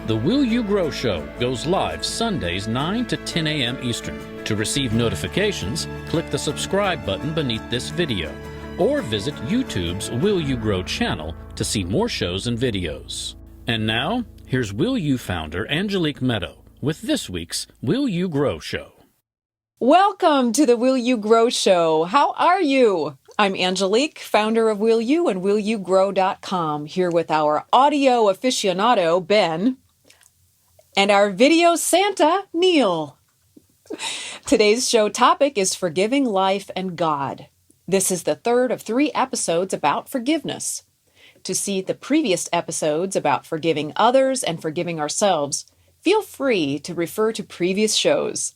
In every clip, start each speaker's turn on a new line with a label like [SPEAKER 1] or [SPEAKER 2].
[SPEAKER 1] The Will You Grow Show goes live Sundays 9 to 10 a.m. Eastern. To receive notifications, click the subscribe button beneath this video or visit YouTube's Will You Grow channel to see more shows and videos. And now, here's Will You founder Angelique Medow with this week's Will You Grow Show.
[SPEAKER 2] Welcome to the Will You Grow Show. How are you? I'm Angelique, founder of Will You and WillYouGrow.com, here with our audio aficionado, Ben, and our video Santa, Neil. Today's show topic is Forgiving Life and God. This is the third of 3 episodes about forgiveness. To see the previous episodes about forgiving others and forgiving ourselves, feel free to refer to previous shows.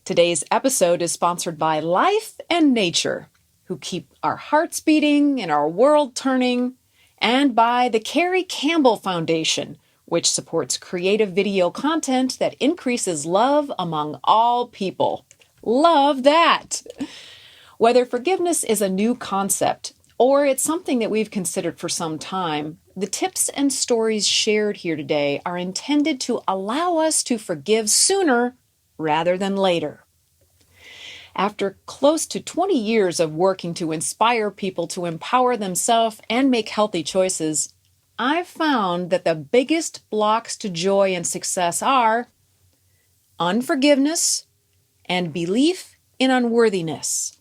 [SPEAKER 2] Today's episode is sponsored by Life and Nature, who keep our hearts beating and our world turning, and by the Carrie Campbell Foundation, which supports creative video content that increases love among all people. Love that! Whether forgiveness is a new concept or it's something that we've considered for some time, the tips and stories shared here today are intended to allow us to forgive sooner rather than later. After close to 20 years of working to inspire people to empower themselves and make healthy choices, I've found that the biggest blocks to joy and success are unforgiveness and belief in unworthiness.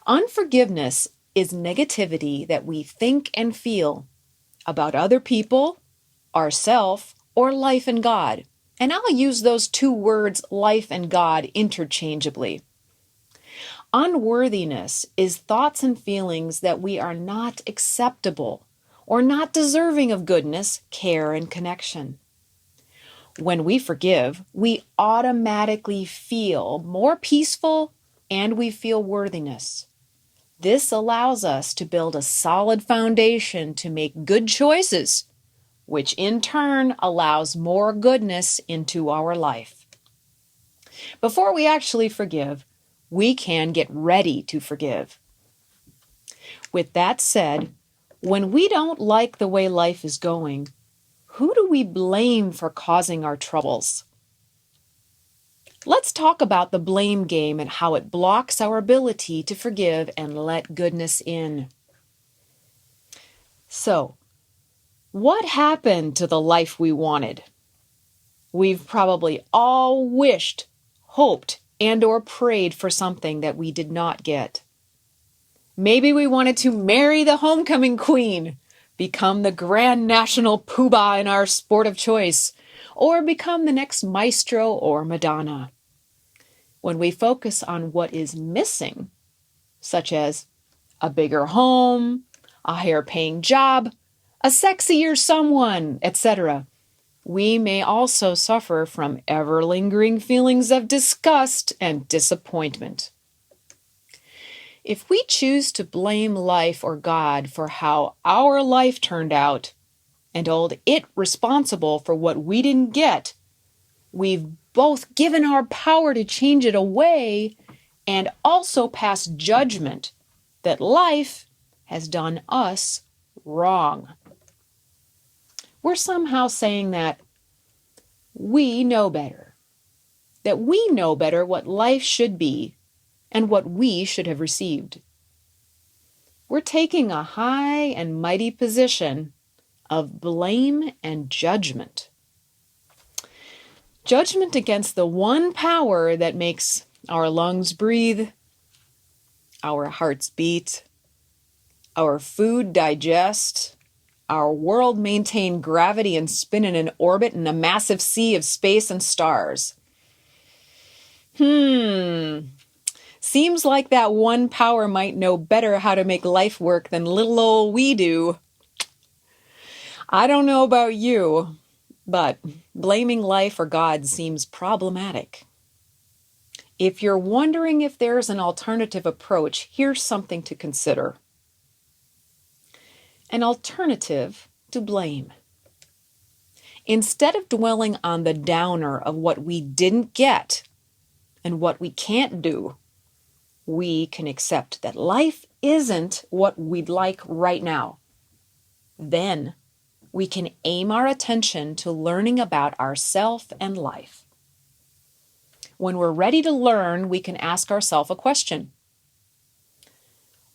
[SPEAKER 2] Unforgiveness is negativity that we think and feel about other people, ourself, or life and God. And I'll use those 2 words, life and God, interchangeably. Unworthiness is thoughts and feelings that we are not acceptable or not deserving of goodness, care, and connection. When we forgive, we automatically feel more peaceful and we feel worthiness. This allows us to build a solid foundation to make good choices, which in turn allows more goodness into our life. Before we actually forgive, we can get ready to forgive. With that said, when we don't like the way life is going, who do we blame for causing our troubles? Let's talk about the blame game and how it blocks our ability to forgive and let goodness in. So, what happened to the life we wanted? We've probably all wished, hoped, and/or prayed for something that we did not get. Maybe we wanted to marry the homecoming queen, become the grand national poobah in our sport of choice, or become the next maestro or Madonna. When we focus on what is missing, such as a bigger home, a higher-paying job, a sexier someone, etc., we may also suffer from ever-lingering feelings of disgust and disappointment. If we choose to blame life or God for how our life turned out and hold it responsible for what we didn't get, we've both given our power to change it away and also passed judgment that life has done us wrong. We're somehow saying that we know better, that we know better what life should be and what we should have received. We're taking a high and mighty position of blame and judgment. Judgment against the one power that makes our lungs breathe, our hearts beat, our food digest, our world maintain gravity and spin in an orbit in a massive sea of space and stars. Seems like that one power might know better how to make life work than little old we do. I don't know about you, but blaming life or God seems problematic. If you're wondering if there's an alternative approach, here's something to consider. An alternative to blame. Instead of dwelling on the downer of what we didn't get and what we can't do, we can accept that life isn't what we'd like right now. Then we can aim our attention to learning about ourself and life. When we're ready to learn, we can ask ourselves a question.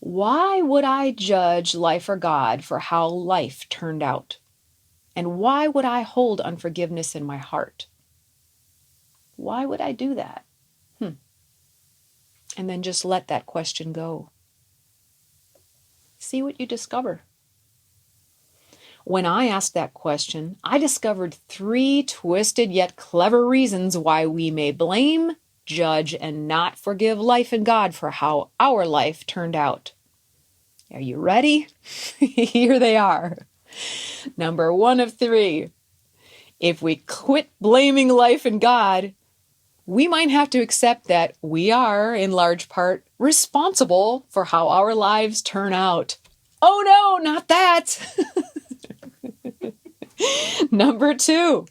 [SPEAKER 2] Why would I judge life or God for how life turned out? And why would I hold unforgiveness in my heart? Why would I do that? And then just let that question go. See what you discover. When I asked that question, I discovered 3 twisted yet clever reasons why we may blame, judge, and not forgive life and God for how our life turned out. Are you ready? Here they are. Number 1 of 3. If we quit blaming life and God, we might have to accept that we are, in large part, responsible for how our lives turn out. Oh no, not that! Number 2,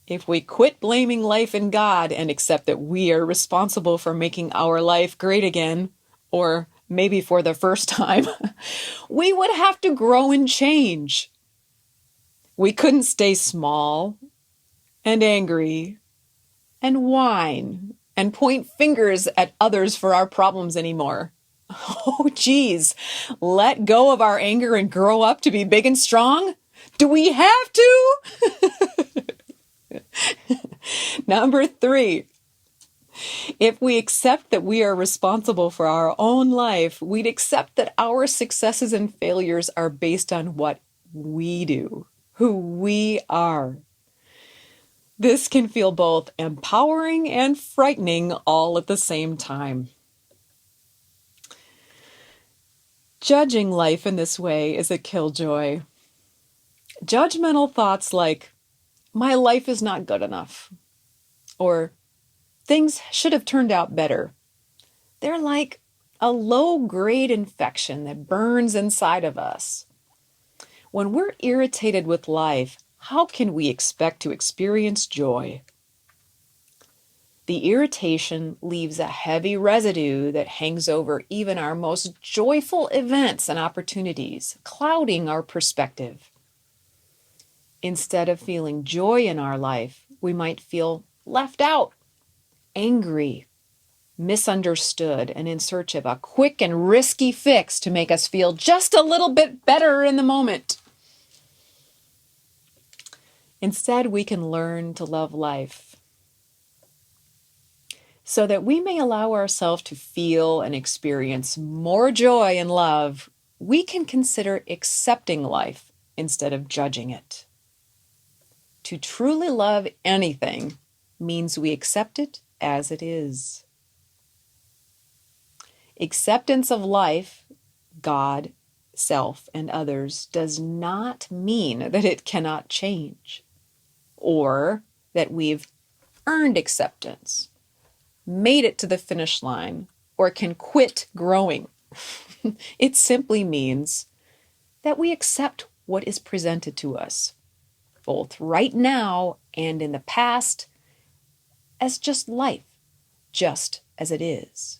[SPEAKER 2] if we quit blaming life and God and accept that we are responsible for making our life great again, or maybe for the first time, we would have to grow and change. We couldn't stay small and angry and whine and point fingers at others for our problems anymore. Oh, geez, let go of our anger and grow up to be big and strong? Do we have to? Number 3, if we accept that we are responsible for our own life, we'd accept that our successes and failures are based on what we do, who we are. This can feel both empowering and frightening all at the same time. Judging life in this way is a killjoy. Judgmental thoughts like, my life is not good enough, or things should have turned out better. They're like a low-grade infection that burns inside of us. When we're irritated with life, how can we expect to experience joy? The irritation leaves a heavy residue that hangs over even our most joyful events and opportunities, clouding our perspective. Instead of feeling joy in our life, we might feel left out, angry, misunderstood, and in search of a quick and risky fix to make us feel just a little bit better in the moment. Instead, we can learn to love life so that we may allow ourselves to feel and experience more joy and love. We can consider accepting life instead of judging it. To truly love anything means we accept it as it is. Acceptance of life, God, self, and others does not mean that it cannot change, or that we've earned acceptance, made it to the finish line, or can quit growing. It simply means that we accept what is presented to us, both right now and in the past, as just life, just as it is.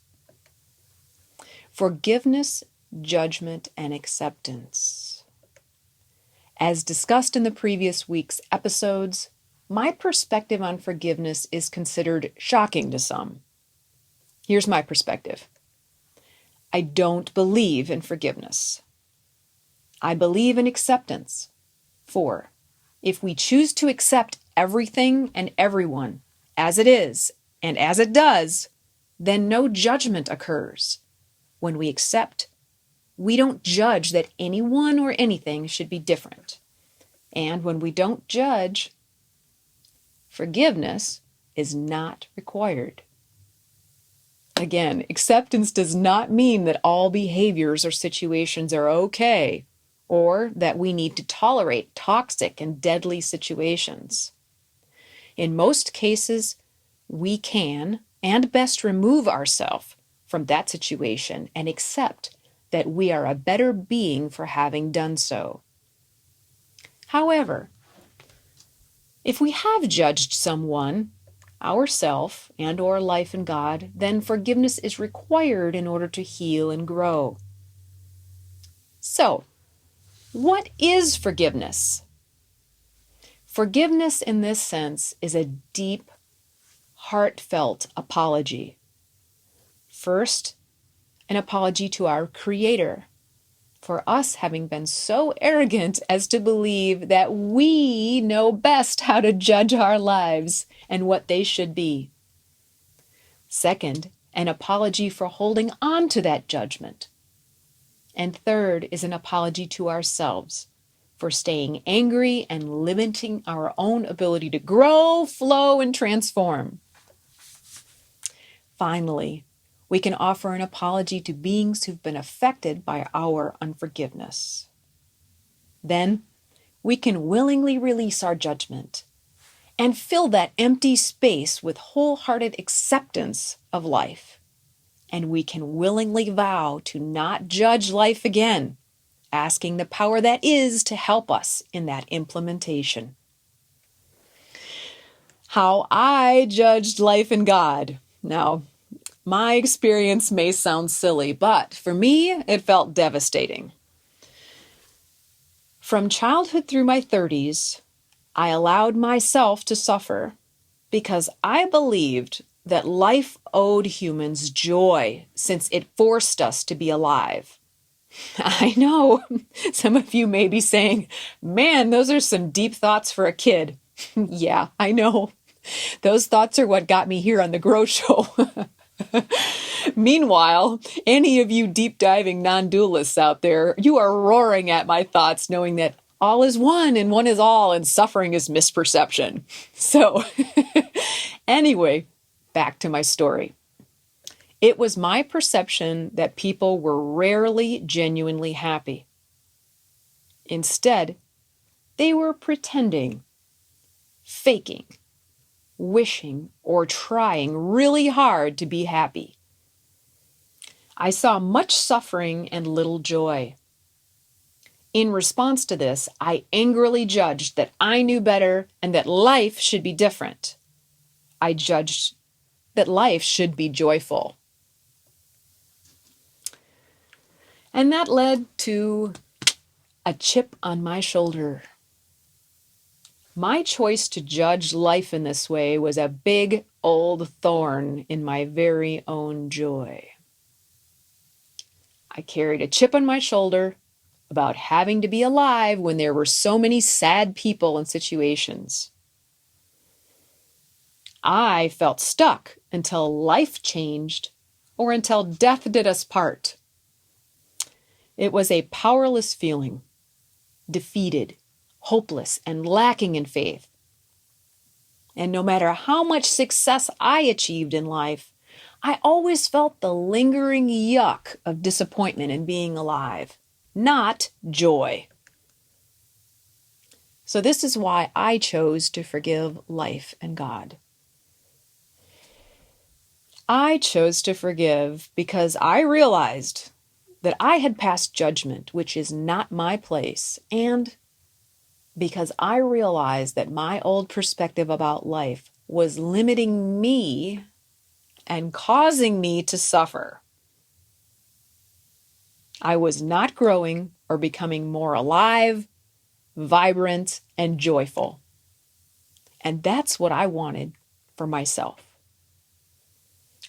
[SPEAKER 2] Forgiveness, judgment, and acceptance. As discussed in the previous week's episodes, my perspective on forgiveness is considered shocking to some. Here's my perspective. I don't believe in forgiveness. I believe in acceptance. For if we choose to accept everything and everyone as it is and as it does, then no judgment occurs. When we accept, we don't judge that anyone or anything should be different. And when we don't judge, forgiveness is not required. Again, acceptance does not mean that all behaviors or situations are okay, or that we need to tolerate toxic and deadly situations. In most cases, we can and best remove ourselves from that situation and accept that we are a better being for having done so. However, if we have judged someone, ourself and or life and God, then forgiveness is required in order to heal and grow. So, What is forgiveness? Forgiveness in this sense is a deep, heartfelt apology. First, an apology to our Creator for us having been so arrogant as to believe that we know best how to judge our lives and what they should be. Second, an apology for holding on to that judgment. And third is an apology to ourselves for staying angry and limiting our own ability to grow, flow, and transform. Finally, we can offer an apology to beings who've been affected by our unforgiveness. Then, we can willingly release our judgment and fill that empty space with wholehearted acceptance of life. And we can willingly vow to not judge life again, asking the power that is to help us in that implementation. How I judged life and God. Now, my experience may sound silly, but for me, it felt devastating. From childhood through my 30s, I allowed myself to suffer because I believed that life owed humans joy since it forced us to be alive. I know some of you may be saying, man, those are some deep thoughts for a kid. Yeah, I know. Those thoughts are what got me here on the Grow Show. Meanwhile, any of you deep diving non-dualists out there, you are roaring at my thoughts knowing that all is one and one is all and suffering is misperception. So anyway, back to my story. It was my perception that people were rarely genuinely happy. Instead, they were pretending, faking, wishing, or trying really hard to be happy. I saw much suffering and little joy. In response to this, I angrily judged that I knew better and that life should be different. I judged that life should be joyful. And that led to a chip on my shoulder. My choice to judge life in this way was a big old thorn in my very own joy. I carried a chip on my shoulder about having to be alive when there were so many sad people and situations. I felt stuck until life changed or until death did us part. It was a powerless feeling, defeated, hopeless, and lacking in faith. And no matter how much success I achieved in life, I always felt the lingering yuck of disappointment in being alive, not joy. So this is why I chose to forgive life and God. I chose to forgive because I realized that I had passed judgment, which is not my place, and because I realized that my old perspective about life was limiting me and causing me to suffer. I was not growing or becoming more alive, vibrant, and joyful. And that's what I wanted for myself.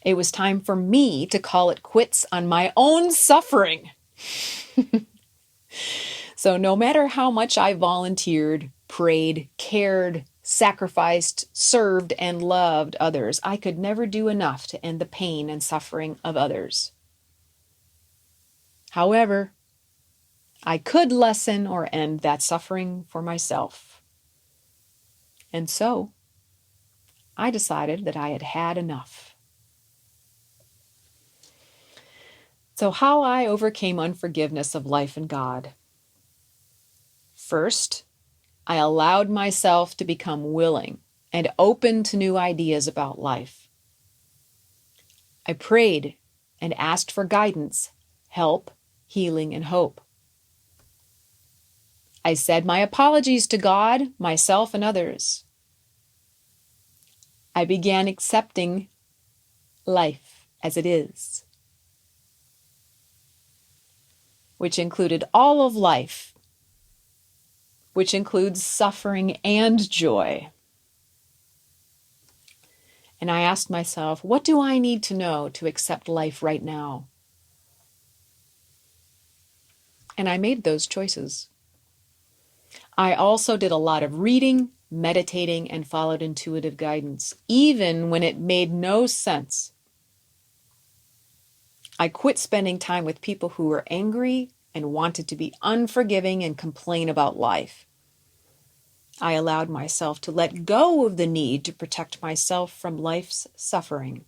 [SPEAKER 2] It was time for me to call it quits on my own suffering. So no matter how much I volunteered, prayed, cared, sacrificed, served, and loved others, I could never do enough to end the pain and suffering of others. However, I could lessen or end that suffering for myself. And so, I decided that I had had enough. So how I overcame unforgiveness of life and God. First, I allowed myself to become willing and open to new ideas about life. I prayed and asked for guidance, help, healing, and hope. I said my apologies to God, myself, and others. I began accepting life as it is, which included all of life, which includes suffering and joy. And I asked myself, what do I need to know to accept life right now? And I made those choices. I also did a lot of reading, meditating, and followed intuitive guidance, even when it made no sense. I quit spending time with people who were angry and wanted to be unforgiving and complain about life. I allowed myself to let go of the need to protect myself from life's suffering.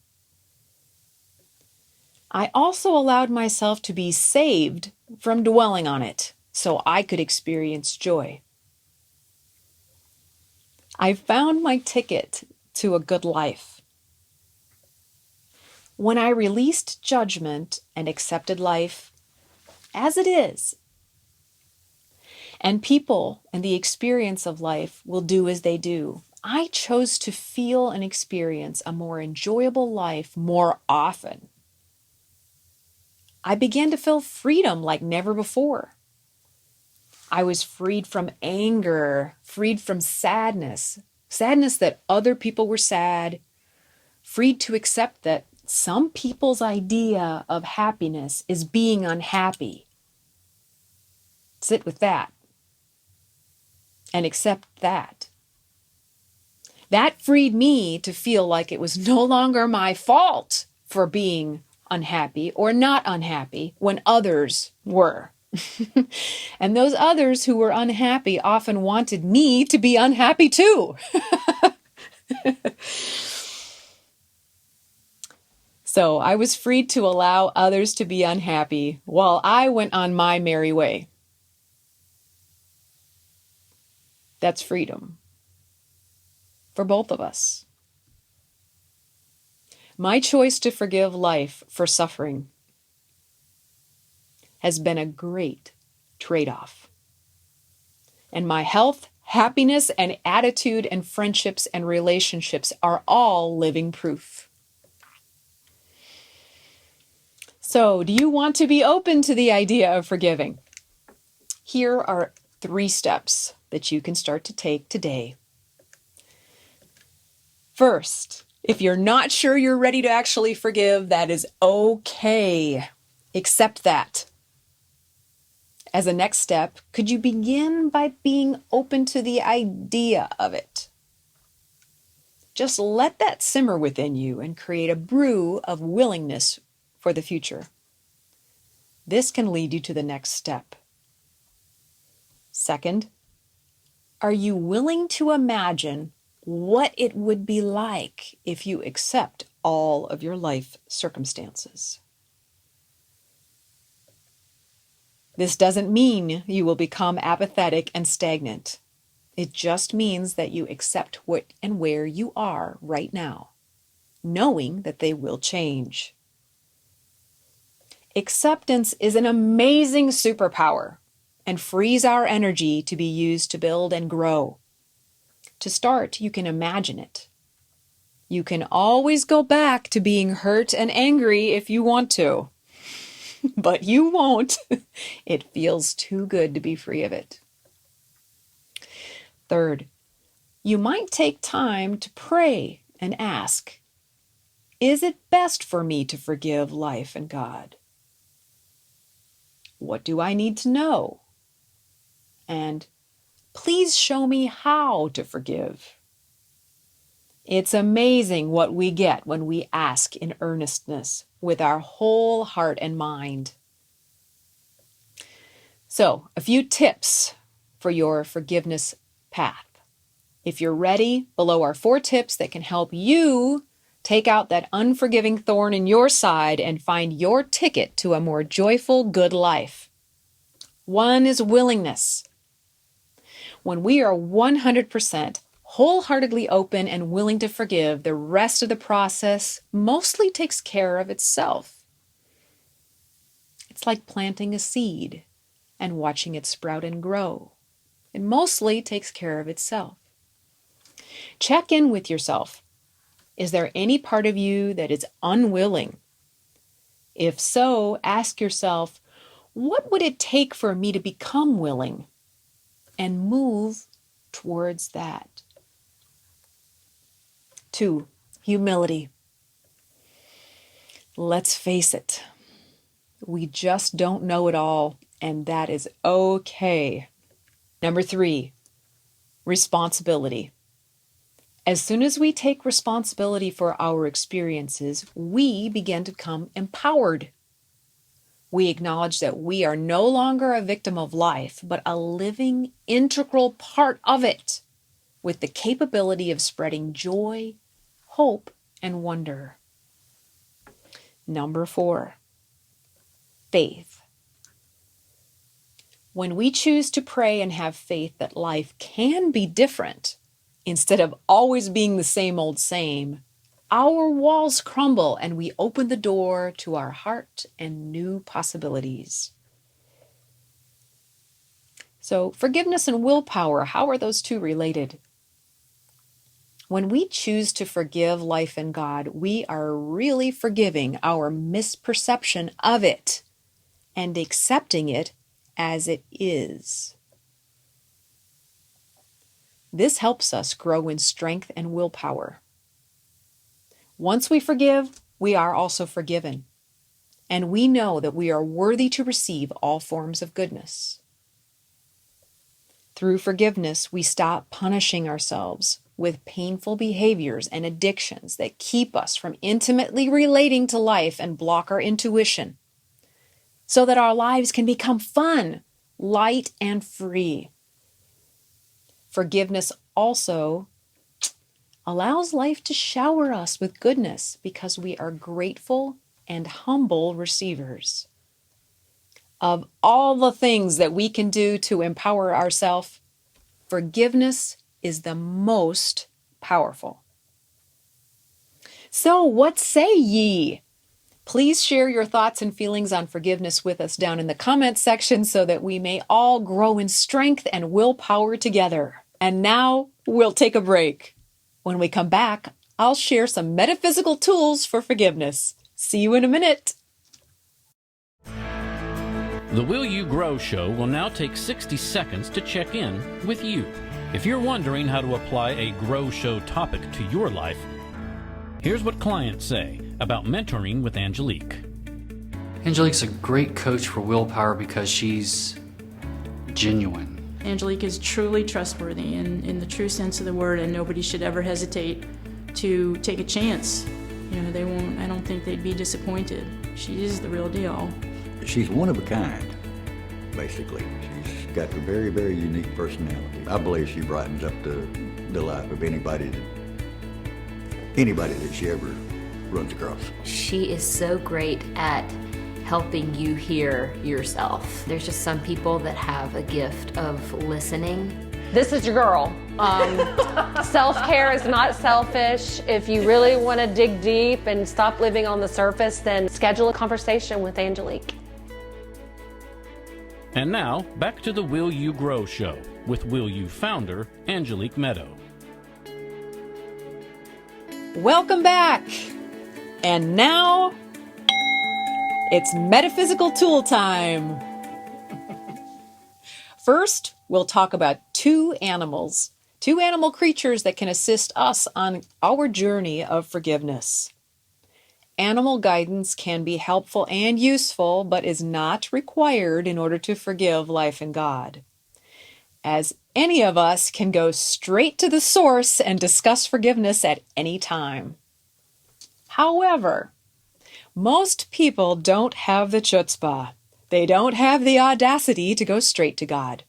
[SPEAKER 2] I also allowed myself to be saved from dwelling on it so I could experience joy. I found my ticket to a good life. When I released judgment and accepted life as it is, and people and the experience of life will do as they do, I chose to feel and experience a more enjoyable life more often. I began to feel freedom like never before. I was freed from anger, freed from sadness that other people were sad, freed to accept that some people's idea of happiness is being unhappy. Sit with that and accept that. That freed me to feel like it was no longer my fault for being unhappy or not unhappy when others were. And those others who were unhappy often wanted me to be unhappy too. So I was free to allow others to be unhappy while I went on my merry way. That's freedom for both of us. My choice to forgive life for suffering has been a great trade-off. And my health, happiness, and attitude and friendships and relationships are all living proof. So, do you want to be open to the idea of forgiving? Here are 3 steps that you can start to take today. First, if you're not sure you're ready to actually forgive, that is okay. Accept that. As a next step, could you begin by being open to the idea of it? Just let that simmer within you and create a brew of willingness for the future. This can lead you to the next step. Second, are you willing to imagine what it would be like if you accept all of your life circumstances? This doesn't mean you will become apathetic and stagnant. It just means that you accept what and where you are right now, knowing that they will change. Acceptance is an amazing superpower and frees our energy to be used to build and grow. To start, you can imagine it. You can always go back to being hurt and angry if you want to. But you won't. It feels too good to be free of it. Third, you might take time to pray and ask, is it best for me to forgive life and God? What do I need to know? And please show me how to forgive. It's amazing what we get when we ask in earnestness with our whole heart and mind. So, a few tips for your forgiveness path. If you're ready, below are 4 tips that can help you take out that unforgiving thorn in your side and find your ticket to a more joyful, good life. 1 is willingness. When we are 100% wholeheartedly open and willing to forgive, the rest of the process mostly takes care of itself. It's like planting a seed and watching it sprout and grow. It mostly takes care of itself. Check in with yourself. Is there any part of you that is unwilling? If so, ask yourself, what would it take for me to become willing? and move towards that. 2, humility. Let's face it, we just don't know it all, and that is okay. Number 3, responsibility. As soon as we take responsibility for our experiences, we begin to become empowered. We acknowledge that we are no longer a victim of life, but a living, integral part of it, with the capability of spreading joy, hope, and wonder. Number 4, faith. When we choose to pray and have faith that life can be different, instead of always being the same old same, our walls crumble and we open the door to our heart and new possibilities. So, forgiveness and willpower, how are those two related? When we choose to forgive life and God, we are really forgiving our misperception of it and accepting it as it is. This helps us grow in strength and willpower. Once we forgive, we are also forgiven, and we know that we are worthy to receive all forms of goodness. Through forgiveness, we stop punishing ourselves with painful behaviors and addictions that keep us from intimately relating to life and block our intuition, so that our lives can become fun, light, and free. Forgiveness also allows life to shower us with goodness because we are grateful and humble receivers. Of all the things that we can do to empower ourselves, forgiveness is the most powerful. So, what say ye? Please share your thoughts and feelings on forgiveness with us down in the comments section so that we may all grow in strength and willpower together. And now we'll take a break. When we come back, I'll share some metaphysical tools for forgiveness. See you in a minute.
[SPEAKER 1] The Will You Grow Show will now take 60 seconds to check in with you. If you're wondering how to apply a Grow Show topic to your life, here's what clients say about mentoring with Angelique.
[SPEAKER 3] Angelique's a great coach for willpower because she's genuine.
[SPEAKER 4] Angelique is truly trustworthy in the true sense of the word, and nobody should ever hesitate to take a chance. You know, I don't think they'd be disappointed. She is the real deal.
[SPEAKER 5] She's one of a kind, basically. She's got a very, very unique personality. I believe she brightens up the life of anybody that she ever runs across.
[SPEAKER 6] She is so great at helping you hear yourself. There's just some people that have a gift of listening.
[SPEAKER 7] This is your girl. Self-care is not selfish. If you really want to dig deep and stop living on the surface, then schedule a conversation with Angelique.
[SPEAKER 1] And now, back to the Will You Grow Show with Will You founder, Angelique Medow.
[SPEAKER 2] Welcome back. And now, it's metaphysical tool time. First, we'll talk about two animal creatures that can assist us on our journey of forgiveness. Animal guidance can be helpful and useful, but is not required in order to forgive life and God, as any of us can go straight to the source and discuss forgiveness at any time. However, most people don't have the chutzpah. They don't have the audacity to go straight to God.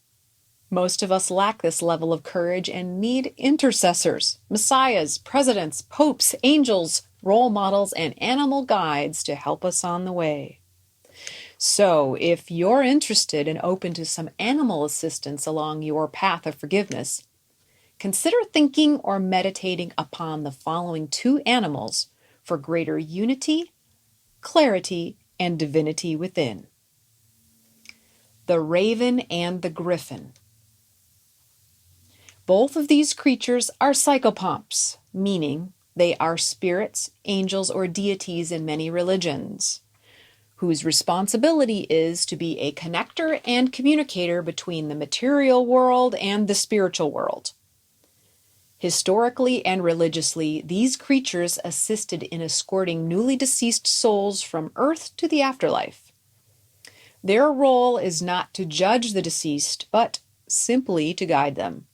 [SPEAKER 2] Most of us lack this level of courage and need intercessors, messiahs, presidents, popes, angels, role models, and animal guides to help us on the way. So, if you're interested and open to some animal assistance along your path of forgiveness, consider thinking or meditating upon the following two animals for greater unity, clarity, and divinity within. The raven and the griffin. Both of these creatures are psychopomps, meaning they are spirits, angels, or deities in many religions, whose responsibility is to be a connector and communicator between the material world and the spiritual world. Historically and religiously, these creatures assisted in escorting newly deceased souls from Earth to the afterlife. Their role is not to judge the deceased, but simply to guide them.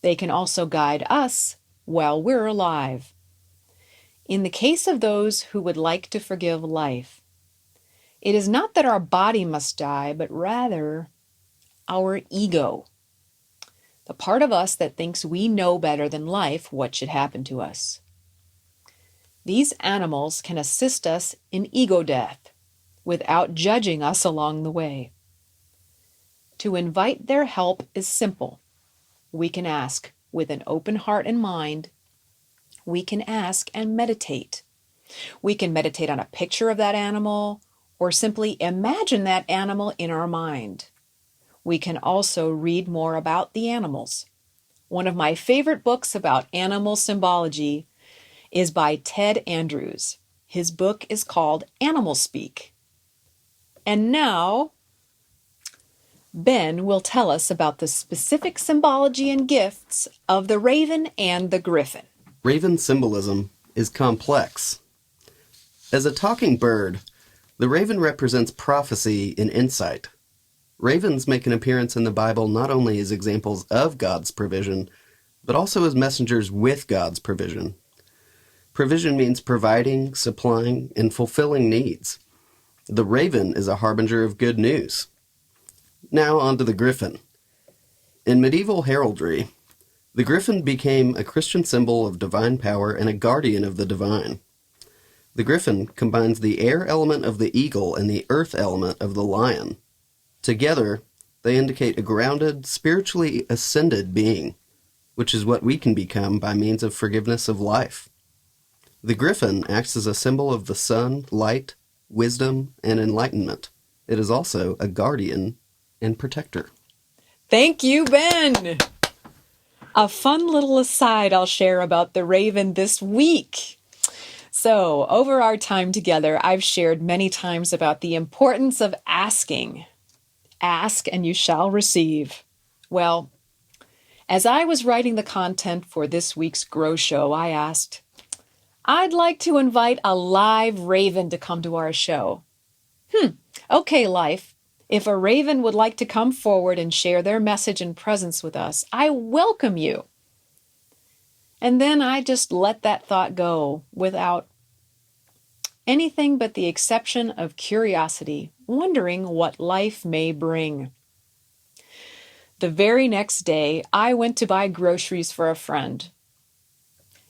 [SPEAKER 2] They can also guide us while we're alive. In the case of those who would like to forgive life, it is not that our body must die, but rather our ego. The part of us that thinks we know better than life what should happen to us. These animals can assist us in ego death without judging us along the way. To invite their help is simple. We can ask with an open heart and mind. We can ask and meditate. We can meditate on a picture of that animal or simply imagine that animal in our mind. We can also read more about the animals. One of my favorite books about animal symbology is by Ted Andrews. His book is called Animal Speak. And now, Ben will tell us about the specific symbology and gifts of the raven and the griffin.
[SPEAKER 8] Raven symbolism is complex. As a talking bird, the raven represents prophecy and insight. Ravens make an appearance in the Bible not only as examples of God's provision, but also as messengers with God's provision. Provision means providing, supplying, and fulfilling needs. The raven is a harbinger of good news. Now on to the griffin. In medieval heraldry, the griffin became a Christian symbol of divine power and a guardian of the divine. The griffin combines the air element of the eagle and the earth element of the lion. Together, they indicate a grounded, spiritually ascended being, which is what we can become by means of forgiveness of life. The griffin acts as a symbol of the sun, light, wisdom, and enlightenment. It is also a guardian and protector.
[SPEAKER 2] Thank you, Ben. A fun little aside I'll share about the raven this week. So, over our time together, I've shared many times about the importance of asking. Ask and you shall receive. Well, as I was writing the content for this week's Grow Show, I asked, I'd like to invite a live raven to come to our show. Okay, life. If a raven would like to come forward and share their message and presence with us, I welcome you. And then I just let that thought go without anything but the exception of curiosity, wondering what life may bring. The very next day, I went to buy groceries for a friend.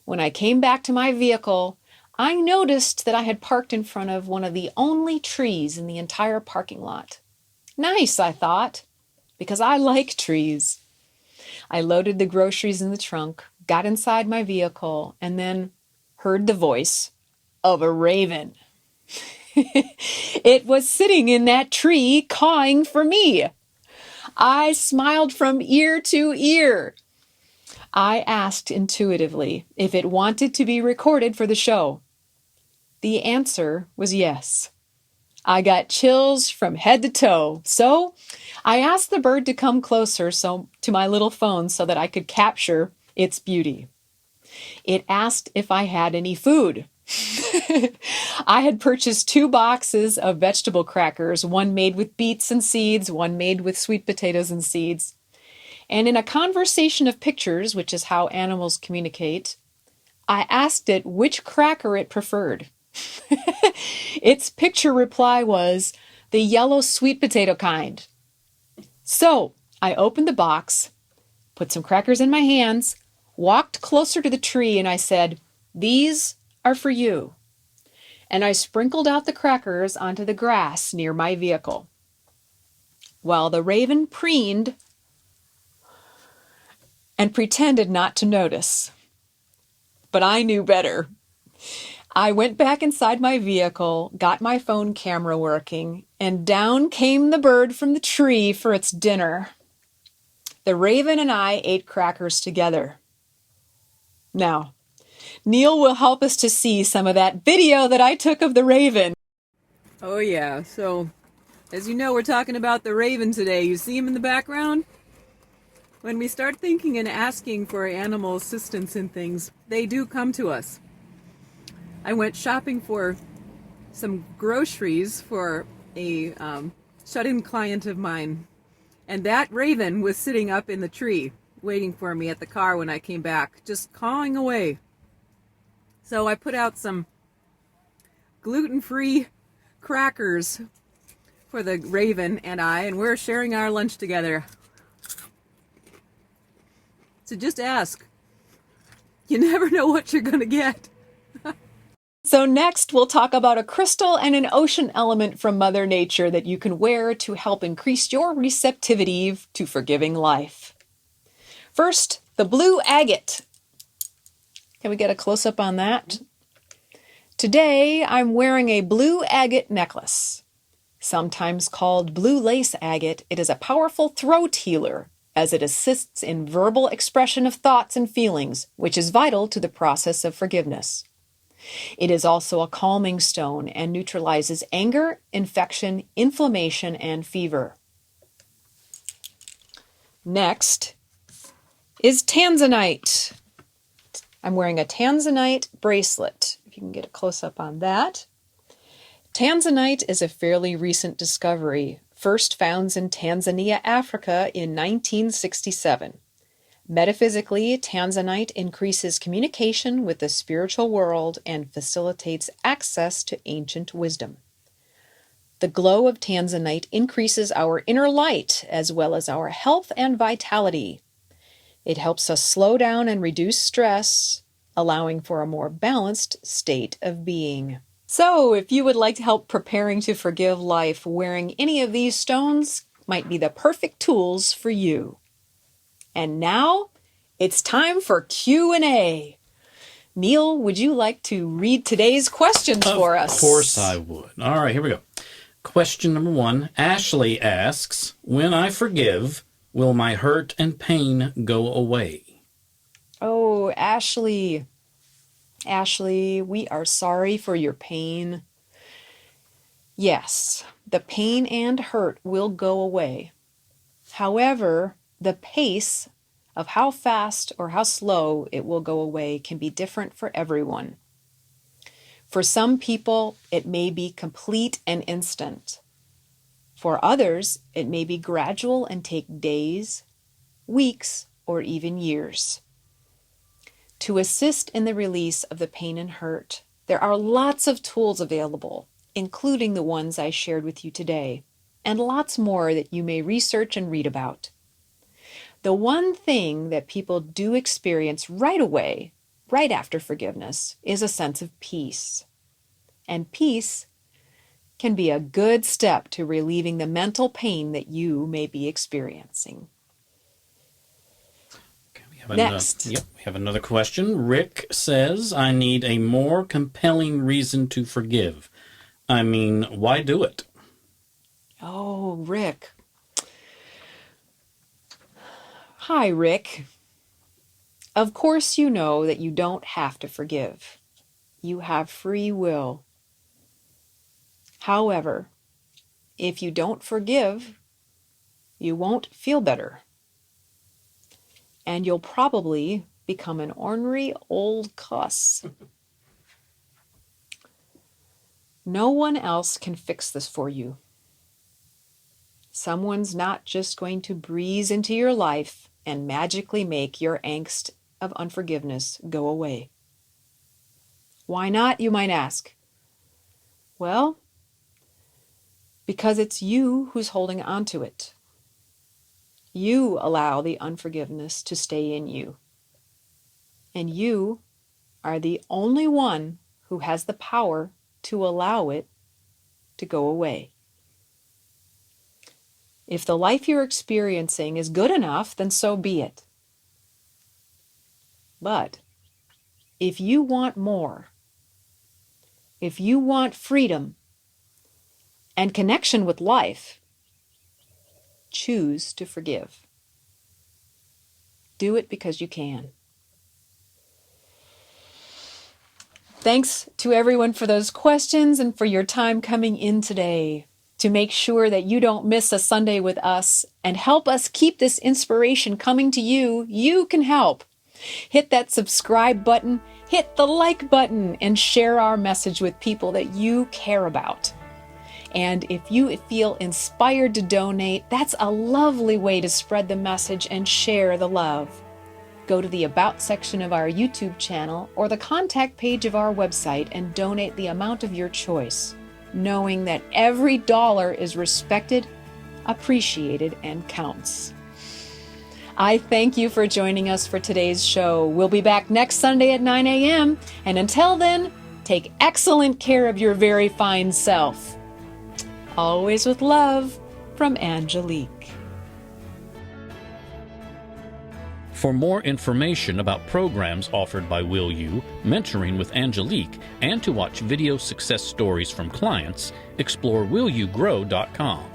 [SPEAKER 2] When I came back to my vehicle, I noticed that I had parked in front of one of the only trees in the entire parking lot. Nice, I thought, because I like trees. I loaded the groceries in the trunk, got inside my vehicle, and then heard the voice of a raven. It was sitting in that tree cawing for me. I smiled from ear to ear. I asked intuitively if it wanted to be recorded for the show. The answer was yes. I got chills from head to toe, so I asked the bird to come closer to my little phone so that I could capture its beauty. It asked if I had any food. I had purchased 2 boxes of vegetable crackers, one made with beets and seeds, one made with sweet potatoes and seeds. And in a conversation of pictures, which is how animals communicate, I asked it which cracker it preferred. Its picture reply was the yellow sweet potato kind. So I opened the box, put some crackers in my hands, walked closer to the tree, and I said, "These are for you." And I sprinkled out the crackers onto the grass near my vehicle. While the raven preened and pretended not to notice. But I knew better. I went back inside my vehicle, got my phone camera working, and down came the bird from the tree for its dinner. The raven and I ate crackers together. Now, Neil will help us to see some of that video that I took of the raven.
[SPEAKER 9] Oh, yeah. So, as you know, we're talking about the raven today. You see him in the background? When we start thinking and asking for animal assistance in things, they do come to us. I went shopping for some groceries for a shut-in client of mine, and that raven was sitting up in the tree waiting for me at the car when I came back, just cawing away. So I put out some gluten-free crackers for the raven and we're sharing our lunch together. So just ask. You never know what you're going to get.
[SPEAKER 2] So next, we'll talk about a crystal and an ocean element from Mother Nature that you can wear to help increase your receptivity to forgiving life. First, the blue agate. Can we get a close-up on that? Today, I'm wearing a blue agate necklace. Sometimes called blue lace agate, it is a powerful throat healer as it assists in verbal expression of thoughts and feelings, which is vital to the process of forgiveness. It is also a calming stone and neutralizes anger, infection, inflammation, and fever. Next is tanzanite. I'm wearing a tanzanite bracelet, if you can get a close-up on that. Tanzanite is a fairly recent discovery, first found in Tanzania, Africa in 1967. Metaphysically, tanzanite increases communication with the spiritual world and facilitates access to ancient wisdom. The glow of tanzanite increases our inner light as well as our health and vitality. It helps us slow down and reduce stress, allowing for a more balanced state of being. So, if you would like help preparing to forgive life, wearing any of these stones might be the perfect tools for you. And now, it's time for Q&A. Neil, would you like to read today's questions for us?
[SPEAKER 1] Of course I would. All right, here we go. Question number 1. Ashley asks, when I forgive, will my hurt and pain go away?
[SPEAKER 2] Oh, Ashley. Ashley, we are sorry for your pain. Yes, the pain and hurt will go away. However, the pace of how fast or how slow it will go away can be different for everyone. For some people, it may be complete and instant. For others, it may be gradual and take days, weeks, or even years. To assist in the release of the pain and hurt, there are lots of tools available, including the ones I shared with you today, and lots more that you may research and read about. The one thing that people do experience right away, right after forgiveness, is a sense of peace. And peace can be a good step to relieving the mental pain that you may be experiencing. Next.
[SPEAKER 1] We have another question. Rick says, I need a more compelling reason to forgive. I mean, why do it?
[SPEAKER 2] Oh, Rick. Hi, Rick. Of course you know that you don't have to forgive. You have free will. However, if you don't forgive, you won't feel better. And you'll probably become an ornery old cuss. No one else can fix this for you. Someone's not just going to breeze into your life and magically make your angst of unforgiveness go away. Why not, you might ask? Well, because it's you who's holding on to it. You allow the unforgiveness to stay in you. And you are the only one who has the power to allow it to go away. If the life you're experiencing is good enough, then so be it. But if you want more, if you want freedom and connection with life, choose to forgive. Do it because you can. Thanks to everyone for those questions and for your time coming in today. To make sure that you don't miss a Sunday with us and help us keep this inspiration coming to you, you can help. Hit that subscribe button, hit the like button, and share our message with people that you care about. And if you feel inspired to donate, that's a lovely way to spread the message and share the love. Go to the About section of our YouTube channel or the contact page of our website and donate the amount of your choice, knowing that every dollar is respected, appreciated, and counts. I thank you for joining us for today's show. We'll be back next Sunday at 9 a.m. And until then, take excellent care of your very fine self. Always with love, from Angelique.
[SPEAKER 1] For more information about programs offered by Will You, Mentoring with Angelique, and to watch video success stories from clients, explore willyougrow.com.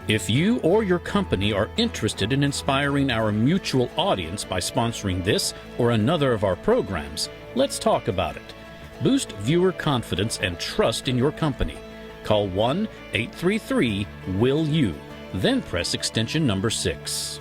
[SPEAKER 1] If you or your company are interested in inspiring our mutual audience by sponsoring this or another of our programs, let's talk about it. Boost viewer confidence and trust in your company. Call 1-833-WILL-YOU, then press extension number 6.